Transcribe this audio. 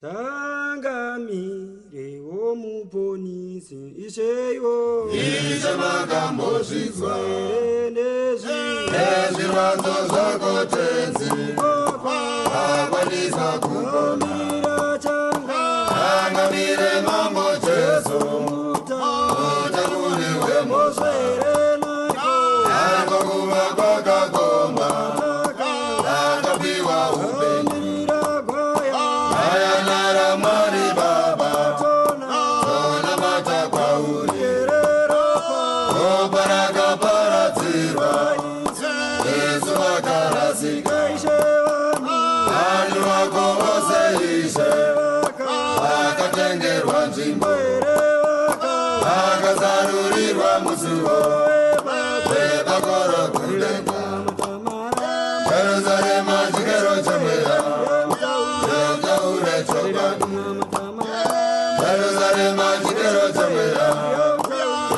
Tangamire omuponisi isheyo Ishemagambo shizwa nezvivanzo zvako tenzi akwanisa kumira tangamire mambo Jesu utakuri wemosvere ako kuva kwakagoma akapiwa upenyu ayanara Mwari Baba tonamata kwauri ropa rakaparadzirwa Yesu akarasika vanhu vako vose Ishe vakatengerwa nzvimbo vakazarurirwa musuwo webakoro kudenga Jerusarema chikero chemweya yekaure chokwadi Jerusarema chikero chemweya